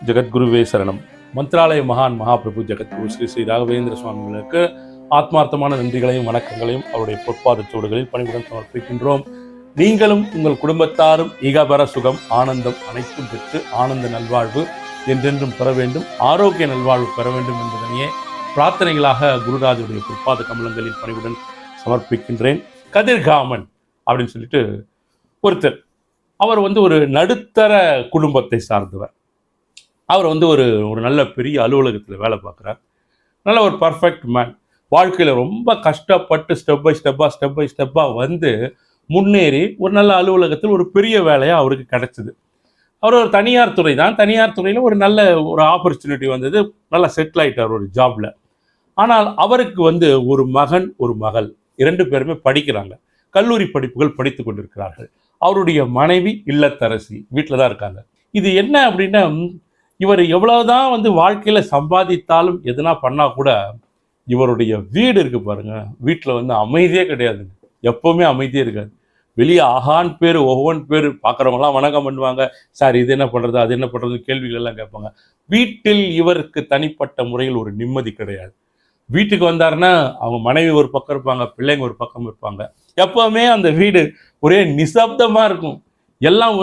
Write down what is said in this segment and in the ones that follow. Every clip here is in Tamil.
ஜெகத்குருவே சரணம். மந்த்ராலய மகான் மகாபிரபு ஜெகத்குரு ஸ்ரீ ஸ்ரீ ராகவேந்திர சுவாமிகளுக்கு ஆத்மார்த்தமான நன்றிகளையும் வணக்கங்களையும் அவருடைய பொற்பாதச்சோடுகளில் பணிவுடன் சமர்ப்பிக்கின்றோம். நீங்களும் உங்கள் குடும்பத்தாரும் ஈகபர சுகம் ஆனந்தம் அனைத்தும் பெற்று ஆனந்த நல்வாழ்வு என்றென்றும் பெற வேண்டும், ஆரோக்கிய நல்வாழ்வு பெற வேண்டும் என்பதனையே பிரார்த்தனைகளாக குருராஜுடைய பொற்பாத கமலங்களில் பணிவுடன் சமர்ப்பிக்கின்றேன். கதிர்காமன் அப்படின்னு சொல்லிட்டு ஒருத்தர், அவர் ஒரு நடுத்தர குடும்பத்தை சார்ந்தவர். அவர் ஒரு நல்ல பெரிய அலுவலகத்தில் வேலை பார்க்குறார். நல்ல ஒரு பர்ஃபெக்ட் மேன். வாழ்க்கையில் ரொம்ப கஷ்டப்பட்டு ஸ்டெப் பை ஸ்டெப்பாக முன்னேறி ஒரு நல்ல அலுவலகத்தில் ஒரு பெரிய வேலையாக அவருக்கு கிடைச்சிது. அவர் ஒரு தனியார் துறை தான். தனியார் துறையில் ஒரு நல்ல ஆப்பர்ச்சுனிட்டி வந்தது. நல்லா செட்டில் ஆகிட்டார் ஒரு ஜாபில். ஆனால் அவருக்கு ஒரு மகன் ஒரு மகள் 2 பேருமே படிக்கிறாங்க. கல்லூரி படிப்புகள் படித்து கொண்டிருக்கிறார்கள். அவருடைய மனைவி இல்லத்தரசி வீட்டில் தான் இருக்காங்க. இது என்ன அப்படின்னா, இவர் எவ்வளவுதான் வாழ்க்கையில் சம்பாதித்தாலும் எதுனா பண்ணால் கூட இவருடைய வீடு இருக்கு பாருங்க, வீட்டில் அமைதியே கிடையாது. எப்போவுமே அமைதியே இருக்காது. வெளியே ஆகான் பேர் ஒவ்வொன் பேர் பார்க்குறவங்களாம் வணக்கம் பண்ணுவாங்க. சார் இது என்ன பண்ணுறது அது என்ன பண்ணுறது கேள்விகள் எல்லாம் கேட்பாங்க. வீட்டில் இவருக்கு தனிப்பட்ட முறையில் ஒரு நிம்மதி கிடையாது. வீட்டுக்கு வந்தாருன்னா அவங்க மனைவி ஒரு பக்கம் இருப்பாங்க, பிள்ளைங்க ஒரு பக்கம் இருப்பாங்க. எப்போவுமே அந்த வீடு ஒரே நிசப்தமாக இருக்கும். எல்லாம்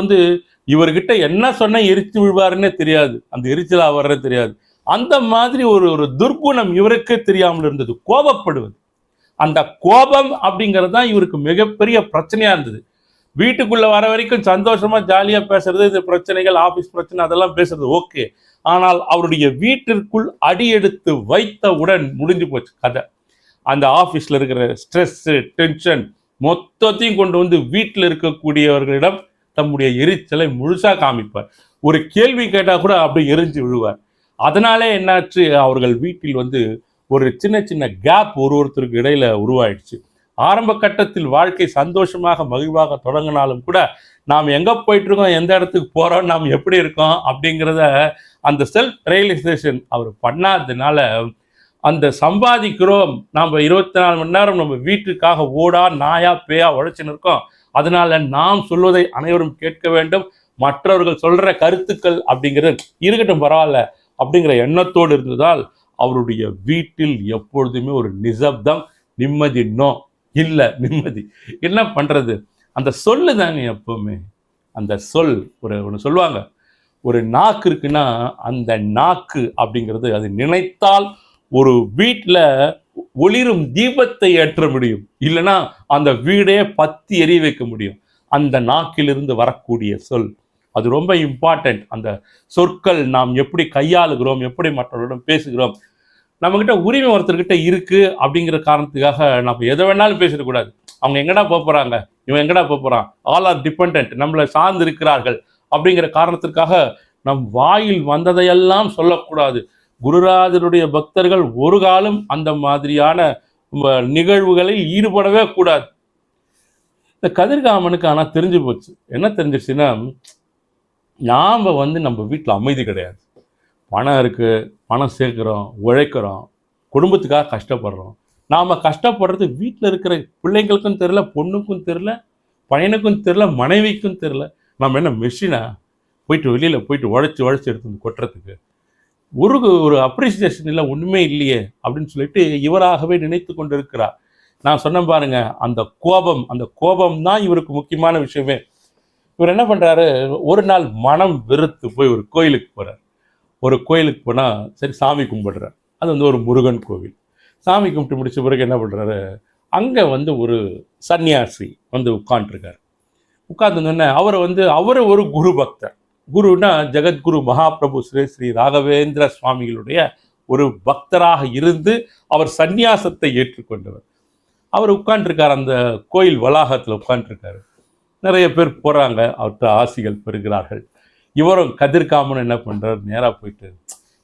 இவர்கிட்ட என்ன சொன்ன எரிச்சு விழுவாருன்னே தெரியாது, அந்த எரிச்சலா வர்றது தெரியாது. அந்த மாதிரி ஒரு துர்குணம் இவருக்கே தெரியாமல் இருந்தது, கோபப்படுவது. அந்த கோபம் அப்படிங்கிறது தான் இவருக்கு மிகப்பெரிய பிரச்சனையா இருந்தது. வீட்டுக்குள்ள வர வரைக்கும் சந்தோஷமா ஜாலியா பேசுறது, இந்த பிரச்சனைகள் ஆபீஸ் பிரச்சனை அதெல்லாம் பேசுறது ஓகே. ஆனால் அவருடைய வீட்டிற்குள் அடியெடுத்து வைத்தவுடன் முடிஞ்சு போச்சு கதை. அந்த ஆபீஸ்ல இருக்கிற ஸ்ட்ரெஸ் டென்ஷன் மொத்தத்தையும் கொண்டு வீட்டில் இருக்கக்கூடியவர்களிடம் தம்முடைய எரிச்சலை முழுசா காமிப்பார். ஒரு கேள்வி கேட்டால் கூட அப்படி எரிஞ்சு விழுவார். அதனாலே என்னாச்சு, அவர்கள் வீட்டில் ஒரு சின்ன சின்ன கேப் ஒருத்தருக்கு இடையில உருவாயிடுச்சு. ஆரம்ப கட்டத்தில் வாழ்க்கை சந்தோஷமாக மகிழ்வாக தொடங்கினாலும் கூட நாம் எங்க போயிட்டு இருக்கோம், எந்த இடத்துக்கு போறோம், நாம் எப்படி இருக்கோம் அப்படிங்கிறத அந்த செல்ஃப் ரியலைசேஷன் அவர் பண்ணாததுனால, அந்த சம்பாதிக்கிறோம் நாம் 24 மணி நேரம் நம்ம வீட்டுக்காக ஓடா நாயா பேயா உழைச்சுன்னு இருக்கோம். அதனால நாம் சொல்வதை அனைவரும் கேட்க வேண்டும், மற்றவர்கள் சொல்ற கருத்துக்கள் அப்படிங்கிறது இருக்கட்டும் பரவாயில்ல அப்படிங்கிற எண்ணத்தோடு இருந்ததால் அவருடைய வீட்டில் எப்பொழுதுமே ஒரு நிசப்தம், நிம்மதி இல்லை நிம்மதி. என்ன பண்றது, அந்த சொல்லு தாங்க எப்பவுமே. அந்த சொல் ஒன்று சொல்லுவாங்க, ஒரு நாக்கு இருக்குன்னா அந்த நாக்கு அப்படிங்கிறது அது நினைத்தால் ஒரு வீட்டில் ஒளிரும் தீபத்தை ஏற்ற முடியும், இல்லைன்னா அந்த வீடே பத்தி எரிய வைக்க முடியும். அந்த நாக்கிலிருந்து வரக்கூடிய சொல் அது ரொம்ப இம்பார்ட்டன்ட். அந்த சொற்கள் நாம் எப்படி கையாளுகிறோம், எப்படி மற்றவர்களிடம் பேசுகிறோம். நம்மக்கிட்ட உரிமை ஒருத்தர்கிட்ட இருக்கு அப்படிங்கிற காரணத்துக்காக நம்ம எதை வேணாலும் பேசிடக்கூடாது. அவங்க எங்கடா போகிறாங்க, இவன் எங்கடா போகிறான், ஆல் ஆர் டிபெண்ட், நம்மளை சார்ந்து இருக்கிறார்கள் அப்படிங்கிற காரணத்திற்காக நம் வாயில் வந்ததையெல்லாம் சொல்லக்கூடாது. குருராஜருடைய பக்தர்கள் ஒரு காலம் அந்த மாதிரியான நிகழ்வுகளில் ஈடுபடவே கூடாது. இந்த கதிர்காமனுக்கு ஆனால் தெரிஞ்சு போச்சு. என்ன தெரிஞ்சிருச்சுன்னா, நாம் நம்ம வீட்டில் அமைதி கிடையாது. பணம் இருக்குது, பணம் சேர்க்குறோம், உழைக்கிறோம், குடும்பத்துக்காக கஷ்டப்படுறோம். நாம் கஷ்டப்படுறது வீட்டில் இருக்கிற பிள்ளைங்களுக்கும் தெரில, பொண்ணுக்கும் தெரில, பையனுக்கும் தெரில, மனைவிக்கும் தெரில. நம்ம என்ன மெஷினா போயிட்டு வெளியில் போயிட்டு உழைச்சி எடுத்து கொட்டுறதுக்கு? ஒரு அப்ரிசியேஷன் இல்லை, ஒன்றுமே இல்லையே அப்படின்னு சொல்லிட்டு இவராகவே நினைத்து கொண்டு இருக்கிறார். நான் சொன்னேன் பாருங்க, அந்த கோபம் தான் இவருக்கு முக்கியமான விஷயமே. இவர் என்ன பண்ணுறாரு, ஒரு நாள் மனம் வெறுத்து போய் ஒரு கோயிலுக்கு போகிறார். ஒரு கோயிலுக்கு போனால் சரி சாமி கும்பிடுறார். அது ஒரு முருகன் கோவில். சாமி கும்பிட்டு முடிச்ச பிறகு என்ன பண்ணுறாரு, அங்கே ஒரு சன்னியாசி உட்காந்துருக்கார். உட்கார்ந்துன்னே அவர் ஒரு குரு பக்தர். குருனா ஜெகத்குரு மகாபிரபு ஸ்ரீ ஸ்ரீ ராகவேந்திர சுவாமிகளுடைய ஒரு பக்தராக இருந்து அவர் சந்நியாசத்தை ஏற்றுக்கொண்டவர். அவர் உட்காந்துருக்கார், அந்த கோயில் வளாகத்தில் உட்காந்துருக்காரு. நிறைய பேர் போகிறாங்க, அவர்கிட்ட ஆசிகள் பெறுகிறார்கள். இவரும் கதிர்காமன் என்ன பண்ணுறாரு, நேராக போயிட்டு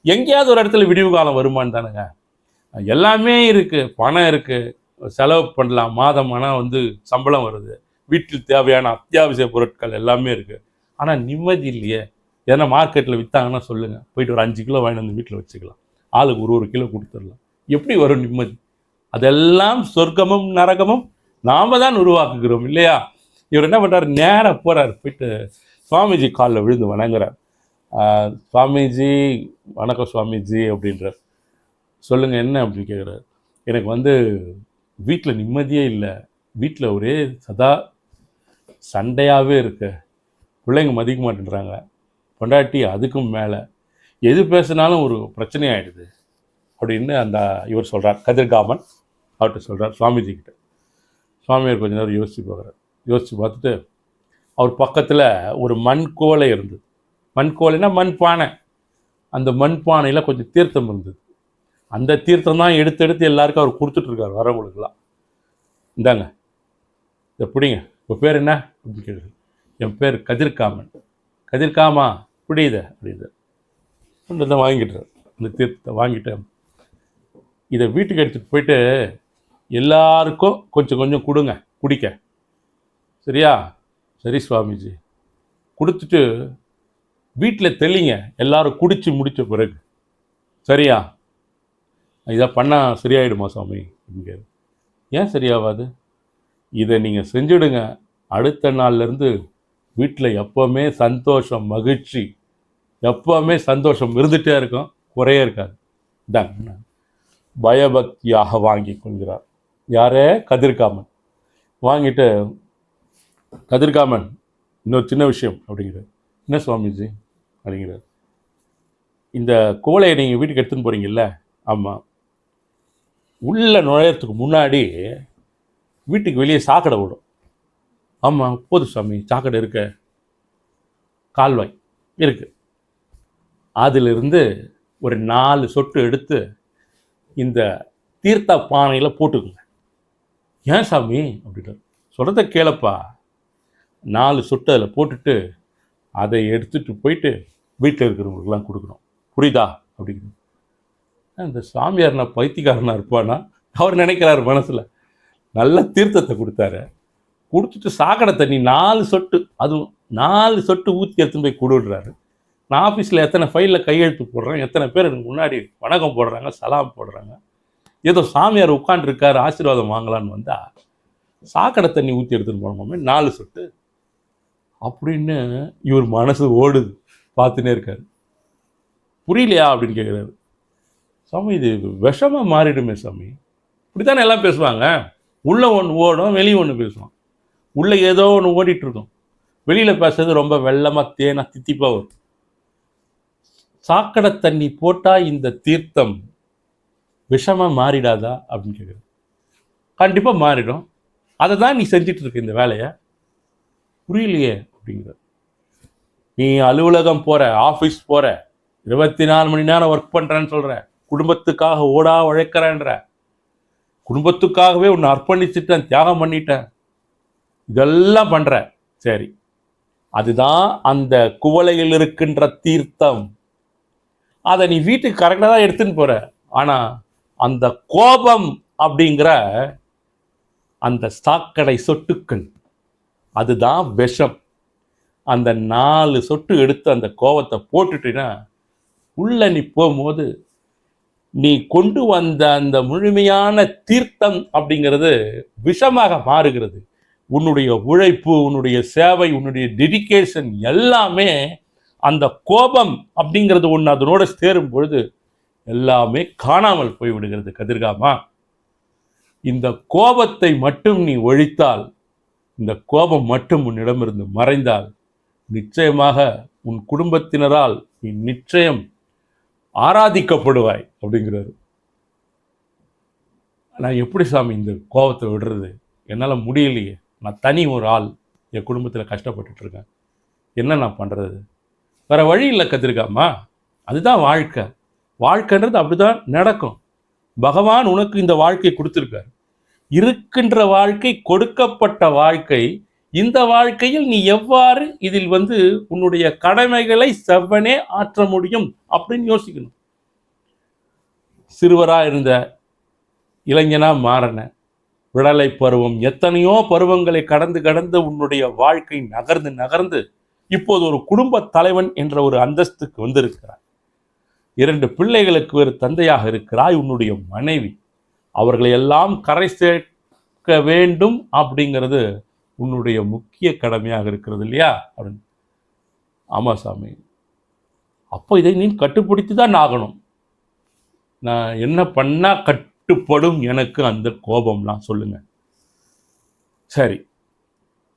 எங்கேயாவது ஒரு இடத்துல விடிவு காலம் வருமானு தானுங்க, எல்லாமே இருக்குது, பணம் இருக்குது, செலவு பண்ணலாம், மாதம் ஆனால் சம்பளம் வருது, வீட்டில் தேவையான அத்தியாவசிய பொருட்கள் எல்லாமே இருக்குது, ஆனால் நிம்மதி இல்லையே. ஏன்னா மார்க்கெட்டில் விற்றாங்கன்னா சொல்லுங்கள், போயிட்டு ஒரு 5 கிலோ வாங்கிட்டு வீட்டில் வச்சுக்கலாம், ஆளுக்கு ஒரு கிலோ கொடுத்துடலாம், எப்படி வரும் நிம்மதி? அதெல்லாம் சொர்க்கமும் நரகமும் நாம் தான் உருவாக்குகிறோம் இல்லையா? இவர் என்ன பண்ணுறாரு, நேராக போகிறார், போயிட்டு சுவாமிஜி காலில் விழுந்து வணங்குறார். சுவாமிஜி வணக்கம் சுவாமிஜி அப்படின்றார். சொல்லுங்கள் என்ன அப்படின்னு கேட்குறாரு. எனக்கு வந்து வீட்டில் நிம்மதியே இல்லை, வீட்டில் ஒரே சதா சண்டையாகவே இருக்கு, பிள்ளைங்க மதிக்க மாட்டேன்றாங்க, பொண்டாட்டி அதுக்கும் மேலே எது பேசினாலும் ஒரு பிரச்சனை ஆகிடுது அப்படின்னு இவர் சொல்கிறார், கதிர்காமன் அவர்கிட்ட சொல்கிறார் சுவாமிஜிக்கிட்ட. சுவாமியார் கொஞ்ச நேரம் யோசித்து பார்க்குறார். யோசித்து பார்த்துட்டு அவர் பக்கத்தில் ஒரு மண் கோலை இருந்தது. மண் கோலைனா மண் பானை. அந்த மண் பானையில் கொஞ்சம் தீர்த்தம் இருந்தது. அந்த தீர்த்தம் தான் எடுத்து எடுத்து எல்லாருக்கும் அவர் கொடுத்துட்ருக்கார் வரவங்களுக்கெல்லாம். இந்தாங்க இதை பிடிங்க, இப்போ பேர் என்ன அப்படின்னு கேட்குது. என் பேர் கதிர்காமன். கதிர்காமா பிடியுத அப்படிது. அந்த வாங்கிட்டுறார். அந்த தீர்த்தத்தை வாங்கிட்டு இதை வீட்டுக்கு எடுத்துகிட்டு போயிட்டு எல்லாருக்கும் கொஞ்சம் கொஞ்சம் கொடுங்க குடிக்க, சரியா? சரி சுவாமிஜி. கொடுத்துட்டு வீட்டில் தெளிங்க எல்லாரும் குடித்து முடித்த பிறகு, சரியா? இதை பண்ணால் சரியாயிடுமா சுவாமி அப்படிங்க. ஏன் சரியாகாது? இதை நீங்கள் செஞ்சுடுங்க, அடுத்த நாள்லேருந்து வீட்டில் எப்போவுமே சந்தோஷம் மகிழ்ச்சி, எப்போவுமே சந்தோஷம் இருந்துகிட்டே இருக்கும், குறையே இருக்காது. இதாங்க பயபக்தியாக வாங்கி கொள்கிறார். யாரே? கதிர்காமன். வாங்கிட்டு கதிர்காமன் இன்னொரு சின்ன விஷயம் அப்படிங்கிறார். என்ன சுவாமிஜி அப்படிங்கிறார். இந்த கோலையை நீங்கள் வீட்டுக்கு எடுத்துன்னு போகிறீங்கல்ல, ஆமாம், உள்ளே நுழையிறதுக்கு முன்னாடி வீட்டுக்கு வெளியே சாக்கடை விடும். ஆமாம் போது சுவாமி, சாக்கடை இருக்க, கால்வாய் இருக்குது, அதிலிருந்து ஒரு 4 சொட்டு எடுத்து இந்த தீர்த்த பானையில் போட்டுக்குங்க. ஏன் சாமி அப்படின்ட்டு சொல்கிறத கேளப்பா. 4 சொட்டு அதில் போட்டுட்டு அதை எடுத்துகிட்டு போயிட்டு வீட்டில் இருக்கிறவங்களுக்கெல்லாம் கொடுக்கணும், புரியுதா அப்படிங்கிறது. இந்த சாமியார்னா பைத்தியக்காரனாக இருப்பானா அவர் நினைக்கிறாரு மனசில். நல்ல தீர்த்தத்தை கொடுத்தாரு, கொடுத்துட்டு சாக்கடை தண்ணி 4 சொட்டு, அதுவும் 4 சொட்டு ஊற்றி எடுத்துன்னு போய் கொடுடுறாரு. நான் ஆஃபீஸில் எத்தனை ஃபைலில் கையெழுத்து போடுறேன், எத்தனை பேர் எனக்கு முன்னாடி வணக்கம் போடுறாங்க, சலாம் போடுறாங்க, ஏதோ சாமியார் உட்காண்டிருக்காரு ஆசீர்வாதம் வாங்கலான்னு வந்தால் சாக்கடை தண்ணி ஊற்றி எடுத்துன்னு போனோமே 4 சொட்டு அப்படின்னு இவர் மனசு ஓடுது, பார்த்துன்னே இருக்காரு. புரியலையா அப்படின்னு கேட்குறாரு. சாமி இது விஷமாக மாறிடுமே சாமி. இப்படி தானே எல்லாம் பேசுவாங்க, உள்ளே ஒன்று ஓடும் வெளியே ஒன்று பேசுவான், உள்ளே ஏதோ ஒன்று ஓடிட்டுருக்கும், வெளியில் பேசுறது ரொம்ப வெள்ளமாக தேனா தித்திப்பாக வரும். சாக்கடை தண்ணி போட்டால் இந்த தீர்த்தம் விஷமாக மாறிடாதா அப்படின்னு கேட்குறது. கண்டிப்பாக மாறிடும், அதை தான் நீ செஞ்சிட்டு இருக்க இந்த வேலையை, புரியலையே அப்படிங்கிற. நீ அலுவலகம் போகிற, ஆஃபீஸ் போகிற, 24 மணி நேரம் ஒர்க் பண்ணுறேன்னு சொல்கிற, குடும்பத்துக்காக ஓடா உழைக்கிறேன்ற, குடும்பத்துக்காகவே உன்னை அர்ப்பணிச்சுட்டேன், தியாகம் பண்ணிட்டேன், இதெல்லாம் பண்ணுற, சரி, அதுதான் அந்த குவளையில் இருக்கின்ற தீர்த்தம். அதை நீ வீட்டுக்கு கரெக்டாக தான் எடுத்துன்னு போகிற. ஆனால் அந்த கோபம் அப்படிங்கிற அந்த சாக்கடை சொட்டுக்கள், அதுதான் விஷம். அந்த 4 சொட்டு எடுத்து அந்த கோபத்தை போட்டுட்டீன்னா உள்ள நீ போகும்போது நீ கொண்டு வந்த அந்த முழுமையான தீர்த்தம் அப்படிங்கிறது விஷமாக மாறுகிறது. உன்னுடைய உழைப்பு, உன்னுடைய சேவை, உன்னுடைய டெடிகேஷன் எல்லாமே அந்த கோபம் அப்படிங்கிறது ஒன்று அதனோட சேரும் பொழுது எல்லாமே காணாமல் போய்விடுகிறது. கதிர்காமா, இந்த கோபத்தை மட்டும் நீ ஒழித்தால், இந்த கோபம் மட்டும் உன்னிடமிருந்து மறைந்தால், நிச்சயமாக உன் குடும்பத்தினரால் நீ நிச்சயம் ஆராதிக்கப்படுவாய் அப்படிங்கிறாரு. நான் எப்படி சாமி இந்த கோபத்தை விடுறது, என்னால் முடியலையே, நான் தனி ஒரு ஆள், என் குடும்பத்தில் கஷ்டப்பட்டுட்டு இருக்கேன், என்ன நான் பண்ணுறது, வேறு வழி இல்லை கதிர்காமா, அதுதான் வாழ்க்கை. வாழ்க்கைன்றது அப்படிதான் நடக்கும். பகவான் உனக்கு இந்த வாழ்க்கை கொடுத்துருக்கார். இருக்கின்ற வாழ்க்கை கொடுக்கப்பட்ட வாழ்க்கை. இந்த வாழ்க்கையில் நீ எவ்வாறு இதில் உன்னுடைய கடமைகளை செவ்வனே ஆற்ற முடியும் அப்படின்னு யோசிக்கணும். சிறுவராக இருந்த இளைஞனா மாறின, விடலை பருவம், எத்தனையோ பருவங்களை கடந்து கடந்து உன்னுடைய வாழ்க்கை நகர்ந்து நகர்ந்து இப்போது ஒரு குடும்ப தலைவன் என்ற ஒரு அந்தஸ்துக்கு வந்திருக்கிறார். 2 பிள்ளைகளுக்கு ஒரு தந்தையாக இருக்கிறாய். உன்னுடைய மனைவி, அவர்களை எல்லாம் கரை சேர்க்க வேண்டும் அப்படிங்கிறது உன்னுடைய முக்கிய கடமையாக இருக்கிறது இல்லையா அப்படின்னு. ஆமாம் சாமி, அப்போ இதை நீ கட்டுப்படுத்தி தான் ஆகணும். நான் என்ன பண்ணால் கட்டுப்படும் எனக்கு அந்த கோபம்லாம் சொல்லுங்க. சரி,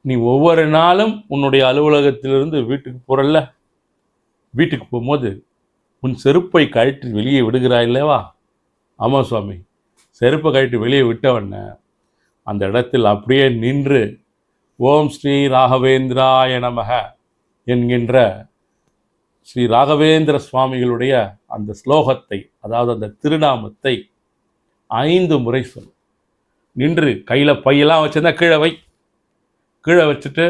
நீ ஒவ்வொரு நாளும் உன்னுடைய அலுவலகத்திலிருந்து வீட்டுக்கு போகிறல்ல, வீட்டுக்கு போகும்போது உன் செருப்பை கழற்றி வெளியே விடுகிறாய் இல்லவா? ஆமாம் சுவாமி. செருப்பை கழற்றி வெளியே விட்டவன அந்த இடத்தில் அப்படியே நின்று ஓம் ஸ்ரீ ராகவேந்திராய நமக என்கின்ற ஸ்ரீ ராகவேந்திர சுவாமிகளுடைய அந்த ஸ்லோகத்தை, அதாவது அந்த திருநாமத்தை 5 முறை சொல். நின்று கையில் பையெல்லாம் வச்சுருந்தா கீழே வச்சுட்டு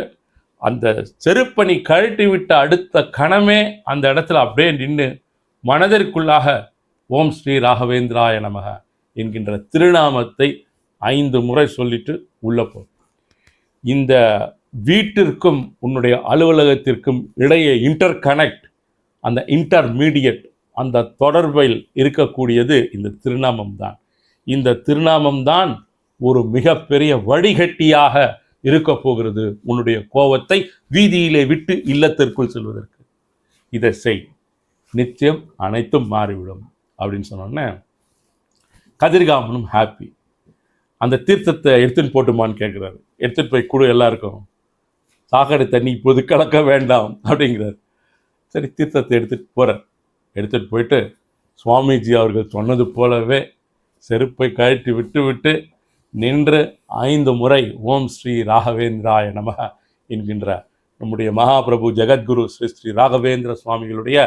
அந்த செருப்பணி கழட்டி விட்ட அடுத்த கணமே அந்த இடத்துல அப்படியே நின்று மனதிற்குள்ளாக ஓம் ஸ்ரீ ராகவேந்திராய நமக என்கின்ற திருநாமத்தை 5 முறை சொல்லிட்டு உள்ளே போ. இந்த வீட்டிற்கும் உன்னுடைய அலுவலகத்திற்கும் இடையே இன்டர்கனெக்ட், அந்த இன்டர்மீடியட், அந்த தொடர்பில் இருக்கக்கூடியது இந்த திருநாமம் தான். இந்த திருநாமம் தான் ஒரு மிகப்பெரிய வடிகட்டியாக இருக்க போகிறது உன்னுடைய கோபத்தை வீதியிலே விட்டு இல்லத்திற்குள் செல்வதற்கு. இதை செய், நிச்சயம் அனைத்தும் மாறிவிடும் அப்படின்னு சொன்னோன்னே கதிர்காமனும் ஹாப்பி. அந்த தீர்த்தத்தை எடுத்துன்னு போட்டுமான்னு கேட்குறாரு. எடுத்துகிட்டு போய் கொடு எல்லாருக்கும், சாக்கடை தண்ணி இப்போது கலக்க வேண்டாம் அப்படிங்கிறார். சரி, தீர்த்தத்தை எடுத்துகிட்டு போயிட்டு சுவாமிஜி அவர்கள் சொன்னது போலவே செருப்பை கழட்டி விட்டு நின்று 5 முறை ஓம் ஸ்ரீ ராகவேந்திராய நமக என்கின்ற நம்முடைய மகாபிரபு ஜெகத்குரு ஸ்ரீ ஸ்ரீ ராகவேந்திர சுவாமிகளுடைய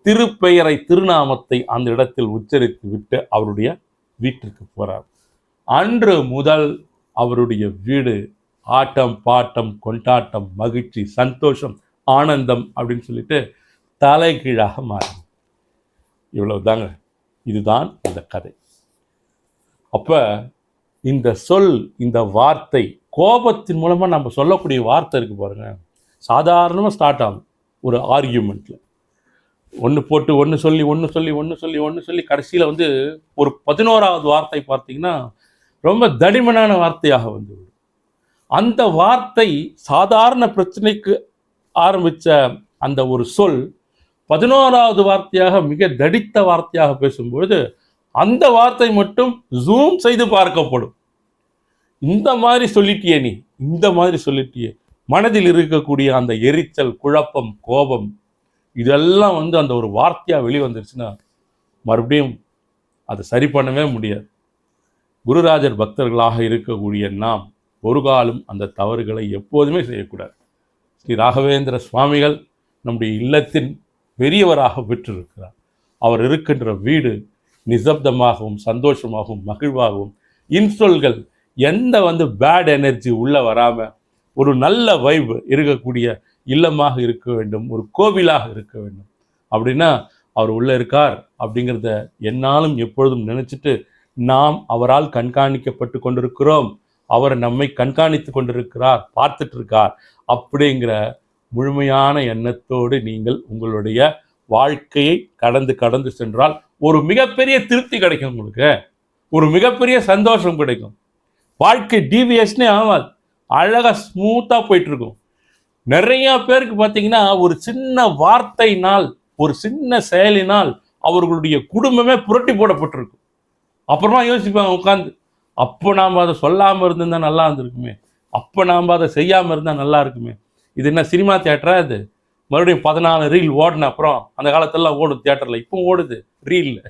திருப்பெயரை, திருநாமத்தை அந்த இடத்தில் உச்சரித்து விட்டு அவருடைய வீட்டிற்கு போகிறார். அன்று முதல் அவருடைய வீடு ஆட்டம் பாட்டம் கொண்டாட்டம் மகிழ்ச்சி சந்தோஷம் ஆனந்தம் அப்படின்னு சொல்லிட்டு தலைகீழாக மாறும். இவ்வளவு தாங்க, இதுதான் இந்த கதை. அப்போ இந்த சொல், இந்த வார்த்தை, கோபத்தின் மூலமாக நம்ம சொல்லக்கூடிய வார்த்தை இருக்குது பாருங்க, சாதாரணமாக ஸ்டார்ட் ஆகும் ஒரு ஆர்கியூமெண்ட்டில். ஒன்று போட்டு ஒன்று சொல்லி கடைசியில் வந்து ஒரு 11வது வார்த்தை பார்த்தீங்கன்னா ரொம்ப தடிமனான வார்த்தையாக வந்துவிடும். அந்த வார்த்தை சாதாரண பிரச்சனைக்கு ஆரம்பித்த அந்த ஒரு சொல் 11வது வார்த்தையாக மிக தடித்த வார்த்தையாக பேசும்பொழுது அந்த வார்த்தை மட்டும் ஜூம் செய்து பார்க்கப்படும். இந்த மாதிரி சொல்லிட்டியே நீ, இந்த மாதிரி சொல்லிட்டியே, மனதில் இருக்கக்கூடிய அந்த எரிச்சல், குழப்பம், கோபம் இதெல்லாம் வந்து அந்த ஒரு வார்த்தையாக வெளிவந்துருச்சுன்னா மறுபடியும் அதை சரி பண்ணவே முடியாது. குருராஜர் பக்தர்களாக இருக்கக்கூடிய நாம் ஒரு காலம் அந்த தவறுகளை எப்போதுமே செய்யக்கூடாது. ஸ்ரீ ராகவேந்திர சுவாமிகள் நம்முடைய இல்லத்தின் பெரியவராக பெற்றிருக்கிறார். அவர் இருக்கின்ற வீடு நிசப்தமாகவும் சந்தோஷமாகவும் மகிழ்வாகவும், இன்சொல்கள் எந்த வந்து பேட் எனர்ஜி உள்ளே வராமல் ஒரு நல்ல வைப் இருக்கக்கூடிய இல்லமாக இருக்க வேண்டும், ஒரு கோவிலாக இருக்க வேண்டும். அப்படின்னா அவர் உள்ளே இருக்கார் அப்படிங்கிறத என்னாலும் எப்பொழுதும் நினச்சிட்டு நாம் அவரால் கண்காணிக்கப்பட்டு கொண்டிருக்கிறோம், அவர் நம்மை கண்காணித்து கொண்டிருக்கிறார், பார்த்துட்டு இருக்கார் அப்படிங்கிற முழுமையான எண்ணத்தோடு நீங்கள் உங்களுடைய வாழ்க்கையை கடந்து சென்றால் ஒரு மிகப்பெரிய திருப்தி கிடைக்கும், உங்களுக்கு ஒரு மிகப்பெரிய சந்தோஷம் கிடைக்கும். வாழ்க்கை டீவியேஷனே ஆகாது, அழகாக ஸ்மூத்தாக போயிட்டுருக்கும். நிறையா பேருக்கு பார்த்தீங்கன்னா ஒரு சின்ன வார்த்தையினால், ஒரு சின்ன செயலினால் அவர்களுடைய குடும்பமே புரட்டி போடப்பட்டிருக்கும். அப்புறமா யோசிப்பாங்க உட்காந்து, அப்போ நாம் அதை சொல்லாமல் இருந்திருந்தால் நல்லா இருந்திருக்குமே, அப்போ நாம் அதை செய்யாமல் இருந்தால் நல்லா இருக்குமே. இது என்ன சினிமா தியேட்டரா? இது மறுபடியும் 14 ரீல் ஓடின அப்புறம், அந்த காலத்திலலாம் ஓடுது தியேட்டரில், இப்போ ஓடுது ரீலில்,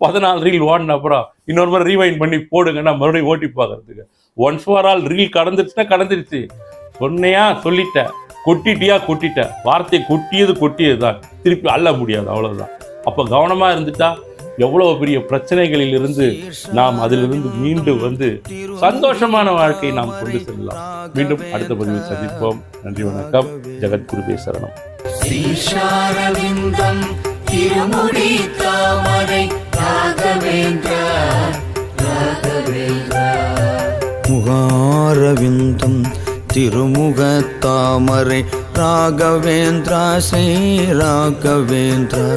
14 ரீல் ஓடின அப்புறம் இன்னொரு மாதிரி ரீவைண்ட் பண்ணி போடுங்கன்னா மறுபடியும் ஓட்டி பார்க்கறதுக்கு. ஒன்ஸ் ஃபார் ஆல் ரீல் கடந்துருச்சுன்னா கடந்துருச்சு, சொன்னையா சொல்லிட்ட, கொட்டிட்ட, வார்த்தையை கொட்டியது தான், திருப்பி அள்ள முடியாது, அவ்வளோதான். அப்போ கவனமாக இருந்துட்டா எவ்வளோ பெரிய பிரச்சனைகளில் இருந்து நாம் அதிலிருந்து மீண்டு வந்து சந்தோஷமான வாழ்க்கையை நாம் கொண்டு செல்லலாம். மீண்டும் அடுத்த பதிவில் சந்திப்போம். நன்றி, வணக்கம். ஜெகத்குருவே சரணம். முகாரவிந்தம் திருமுகத்தாமரை ராகவேந்திரா ஸ்ரீ ராகவேந்திரா.